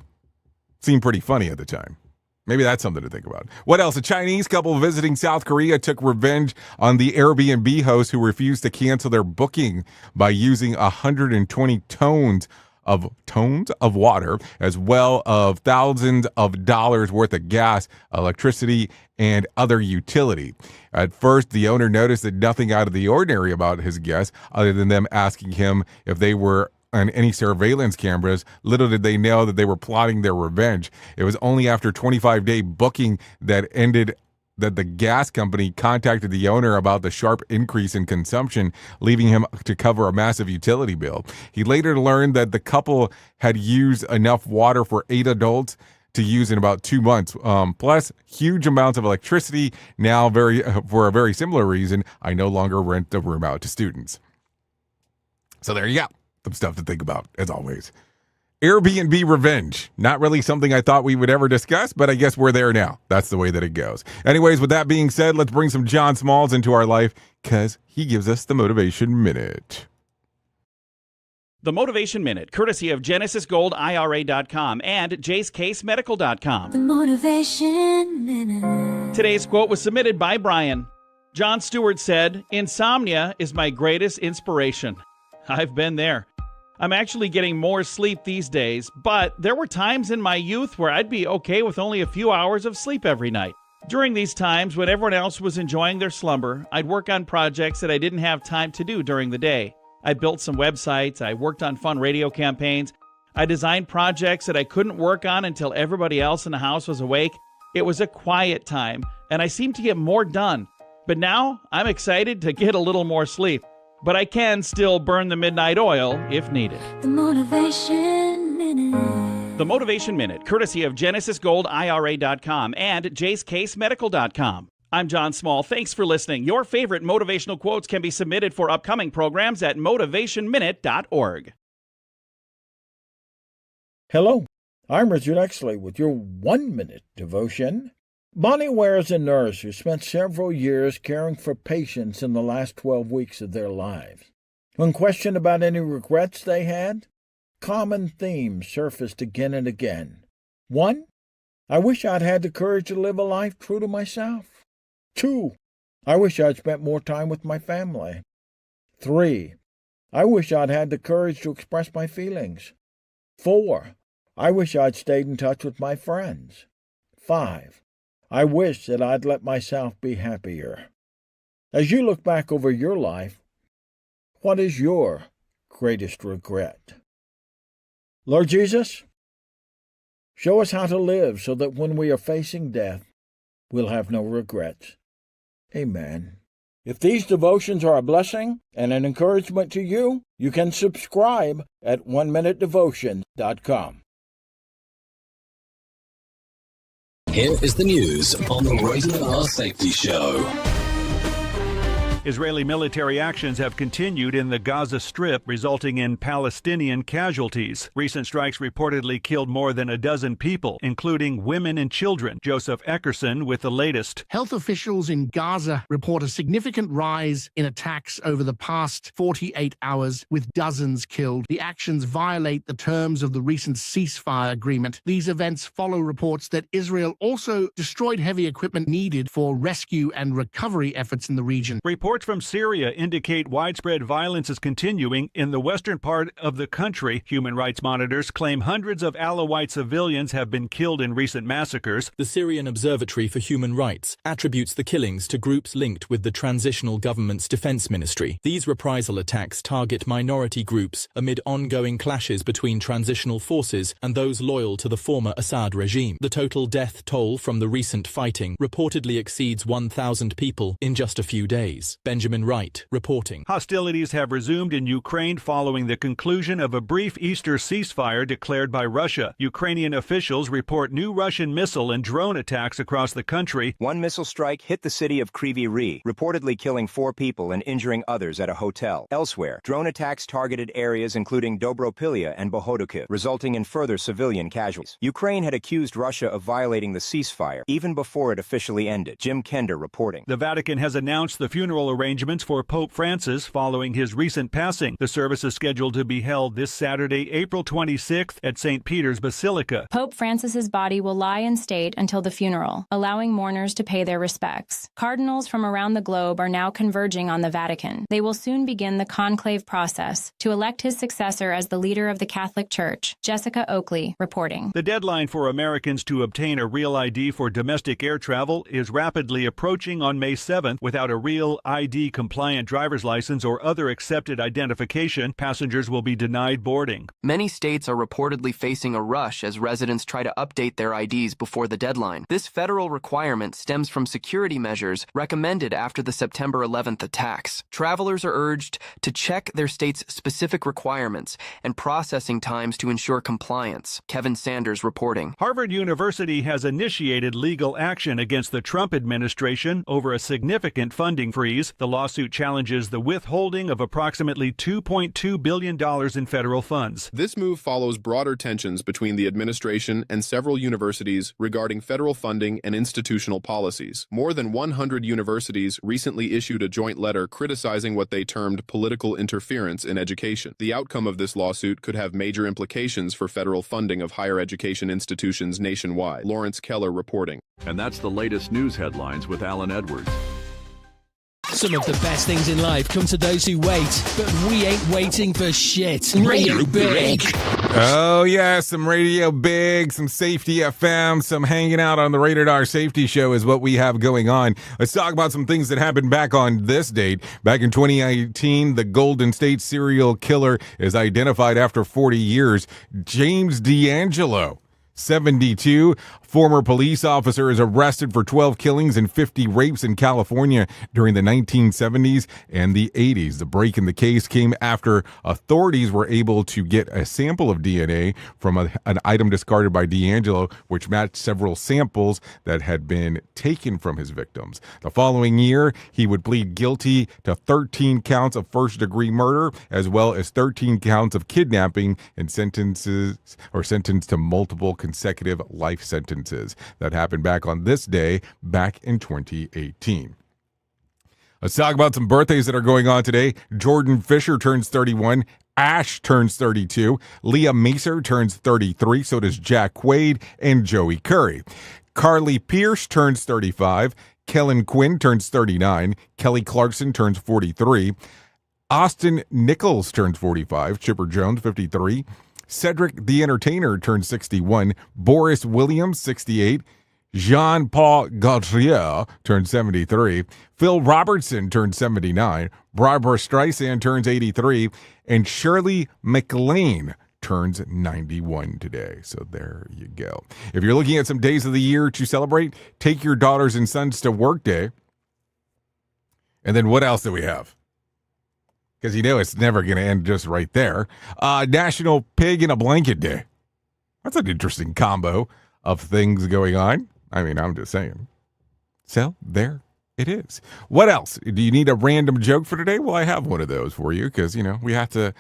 seemed pretty funny at the time? Maybe that's something to think about. What else? A Chinese couple visiting South Korea took revenge on the Airbnb host who refused to cancel their booking by using 120 tones of tons of water, as well as thousands of dollars worth of gas, electricity, and other utility. At first, the owner noticed that nothing out of the ordinary about his guests, other than them asking him if they were on any surveillance cameras. Little did they know that they were plotting their revenge. It was only after 25-day booking that ended that the gas company contacted the owner about the sharp increase in consumption, leaving him to cover a massive utility bill. He later learned that the couple had used enough water for 8 adults to use in about 2 months, plus huge amounts of electricity. Now, for a very similar reason, I no longer rent the room out to students. So there you go. Some stuff to think about, as always. Airbnb revenge. Not really something I thought we would ever discuss, but I guess we're there now. That's the way that it goes. Anyways, with that being said, let's bring some John Smalls into our life, because he gives us the Motivation Minute. The Motivation Minute, courtesy of GenesisGoldIRA.com and JaceCaseMedical.com. The Motivation Minute. Today's quote was submitted by Brian. John Stewart said, "Insomnia is my greatest inspiration." I've been there. I'm actually getting more sleep these days, but there were times in my youth where I'd be okay with only a few hours of sleep every night. During these times, when everyone else was enjoying their slumber, I'd work on projects that I didn't have time to do during the day. I built some websites, I worked on fun radio campaigns, I designed projects that I couldn't work on until everybody else in the house was awake. It was a quiet time, and I seemed to get more done. But now, I'm excited to get a little more sleep. But I can still burn the midnight oil if needed. The Motivation Minute. The Motivation Minute, courtesy of GenesisGoldIRA.com and JaceCaseMedical.com. I'm John Small. Thanks for listening. Your favorite motivational quotes can be submitted for upcoming programs at motivationminute.org. Hello, I'm Richard Exley with your 1-minute devotion. Bonnie Ware is a nurse who spent several years caring for patients in the last 12 weeks of their lives. When questioned about any regrets they had, common themes surfaced again and again. 1, I wish I'd had the courage to live a life true to myself. 2, I wish I'd spent more time with my family. 3, I wish I'd had the courage to express my feelings. 4, I wish I'd stayed in touch with my friends. 5, I wish that I'd let myself be happier. As you look back over your life, what is your greatest regret? Lord Jesus, show us how to live so that when we are facing death, we'll have no regrets. Amen. If these devotions are a blessing and an encouragement to you, you can subscribe at oneminutedevotion.com. Here is the news on the Rated R Safety Show. Israeli military actions have continued in the Gaza Strip, resulting in Palestinian casualties. Recent strikes reportedly killed more than a dozen people, including women and children. Joseph Eckerson with the latest. Health officials in Gaza report a significant rise in attacks over the past 48 hours, with dozens killed. The actions violate the terms of the recent ceasefire agreement. These events follow reports that Israel also destroyed heavy equipment needed for rescue and recovery efforts in the region. Reports from Syria indicate widespread violence is continuing in the western part of the country. Human rights monitors claim hundreds of Alawite civilians have been killed in recent massacres. The Syrian Observatory for Human Rights attributes the killings to groups linked with the transitional government's defense ministry. These reprisal attacks target minority groups amid ongoing clashes between transitional forces and those loyal to the former Assad regime. The total death toll from the recent fighting reportedly exceeds 1,000 people in just a few days. Benjamin Wright reporting. Hostilities have resumed in Ukraine following the conclusion of a brief Easter ceasefire declared by Russia. Ukrainian officials report new Russian missile and drone attacks across the country. One missile strike hit the city of Kryvyi Rih, reportedly killing 4 people and injuring others at a hotel. Elsewhere, drone attacks targeted areas including Dobropilya and Bohodukhiv, resulting in further civilian casualties. Ukraine had accused Russia of violating the ceasefire even before it officially ended. Jim Kender reporting. The Vatican has announced the funeral funeral arrangements for Pope Francis following his recent passing. The service is scheduled to be held this Saturday, April 26th at St. Peter's Basilica. Pope Francis's body will lie in state until the funeral, allowing mourners to pay their respects. Cardinals from around the globe are now converging on the Vatican. They will soon begin the conclave process to elect his successor as the leader of the Catholic Church. Jessica Oakley reporting. The deadline for Americans to obtain a real ID for domestic air travel is rapidly approaching on May 7th. Without a real ID-compliant driver's license or other accepted identification, passengers will be denied boarding. Many states are reportedly facing a rush as residents try to update their IDs before the deadline. This federal requirement stems from security measures recommended after the September 11th attacks. Travelers are urged to check their state's specific requirements and processing times to ensure compliance. Kevin Sanders reporting. Harvard University has initiated legal action against the Trump administration over a significant funding freeze. The lawsuit challenges the withholding of approximately $2.2 billion in federal funds. This move follows broader tensions between the administration and several universities regarding federal funding and institutional policies. More than 100 universities recently issued a joint letter criticizing what they termed political interference in education. The outcome of this lawsuit could have major implications for federal funding of higher education institutions nationwide. Lawrence Keller reporting. And that's the latest news headlines with Alan Edwards. Some of the best things in life come to those who wait, but we ain't waiting for shit. Radio Big. Oh, yeah, some Radio Big, some Safety FM, some hanging out on the Rated R Safety Show is what we have going on. Let's talk about some things that happened back on this date. Back in 2018, the Golden State serial killer is identified after 40 years. James D'Angelo, 72, former police officer, is arrested for 12 killings and 50 rapes in California during the 1970s and the 80s. The break in the case came after authorities were able to get a sample of DNA from an item discarded by D'Angelo, which matched several samples that had been taken from his victims. The following year, he would plead guilty to 13 counts of first-degree murder, as well as 13 counts of kidnapping, and sentenced to multiple consecutive life sentences. That happened back on this day, back in 2018. Let's talk about some birthdays that are going on today. Jordan Fisher turns 31. Ash turns 32. Leah Macer turns 33. So does Jack Quaid and Joey Curry. Carly Pierce turns 35. Kellen Quinn turns 39. Kelly Clarkson turns 43. Austin Nichols turns 45. Chipper Jones, 53. Cedric the Entertainer turns 61. Boris Williams, 68. Jean-Paul Gaultier turns 73. Phil Robertson turns 79. Barbara Streisand turns 83. And Shirley MacLaine turns 91 today. So there you go. If you're looking at some days of the year to celebrate, take your daughters and sons to work day. And then what else do we have? Because you know it's never going to end just right there. National Pig in a Blanket Day. That's an interesting combo of things going on. I mean, I'm just saying. So there it is. What else? Do you need a random joke for today? Well, I have one of those for you because, you know, we have to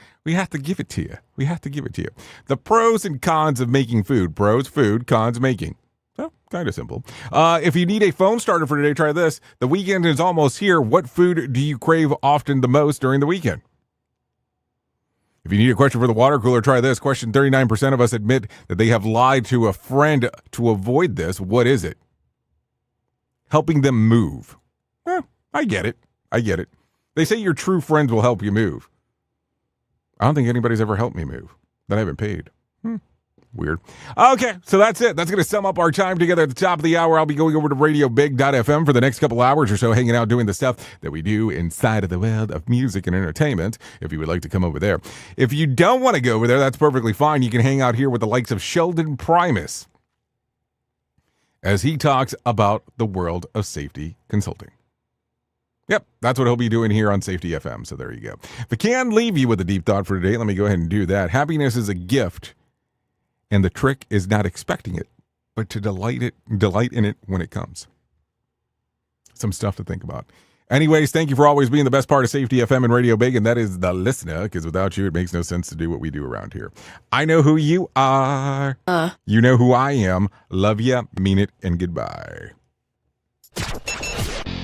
give it to you. We have to give it to you. The pros and cons of making food. Pros, food, cons, making. So, kind of simple. If you need a phone starter for today, try this. The weekend is almost here. What food do you crave often the most during the weekend? If you need a question for the water cooler, try this. Question: 39% of us admit that they have lied to a friend to avoid this. What is it? Helping them move. I get it. They say your true friends will help you move. I don't think anybody's ever helped me move that I haven't paid. Weird. Okay, so that's it. That's going to sum up our time together at the top of the hour. I'll be going over to radiobig.fm for the next couple hours or so, hanging out doing the stuff that we do inside of the world of music and entertainment, if you would like to come over there. If you don't want to go over there, that's perfectly fine. You can hang out here with the likes of Sheldon Primus as he talks about the world of safety consulting. Yep, that's what he'll be doing here on Safety FM, so there you go. If I can leave you with a deep thought for today, let me go ahead and do that. Happiness is a gift. And the trick is not expecting it, but to delight in it when it comes. Some stuff to think about. Anyways, thank you for always being the best part of Safety FM and Radio Big, and that is the listener, because without you, it makes no sense to do what we do around here. I know who you are. You know who I am. Love ya, mean it, and goodbye.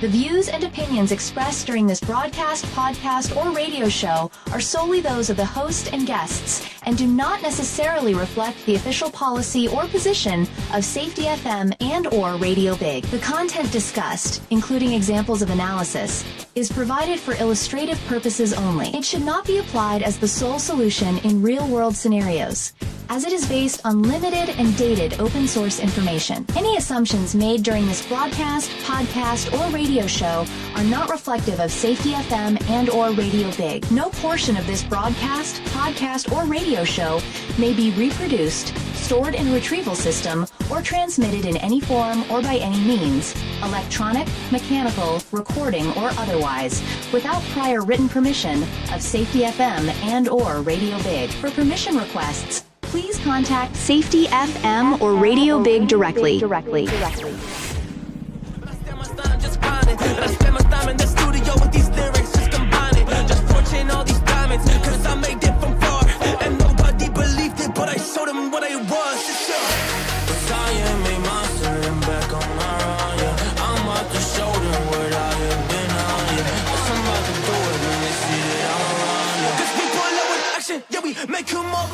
The views and opinions expressed during this broadcast, podcast, or radio show are solely those of the host and guests and do not necessarily reflect the official policy or position of Safety FM and or Radio Big. The content discussed, including examples of analysis, is provided for illustrative purposes only. It should not be applied as the sole solution in real-world scenarios, as it is based on limited and dated open source information. Any assumptions made during this broadcast, podcast, or radio show are not reflective of Safety FM and or Radio Big. No portion of this broadcast, podcast, or radio show may be reproduced, stored in a retrieval system, or transmitted in any form or by any means, electronic, mechanical, recording, or otherwise, without prior written permission of Safety FM and or Radio Big. For permission requests, please contact Safety FM or Radio Big directly. But I spend my time in the studio with these lyrics, just combining, just fortune all these diamonds, cause I made it from far, and nobody believed it, but I showed them what I was, it's sure. Cause I am a monster and back on my run, yeah. I'm about to show them what I have been on, yeah. Cause I'm about to do it when they see that I'm around, yeah. Cause we pull up with action, yeah, we make them all.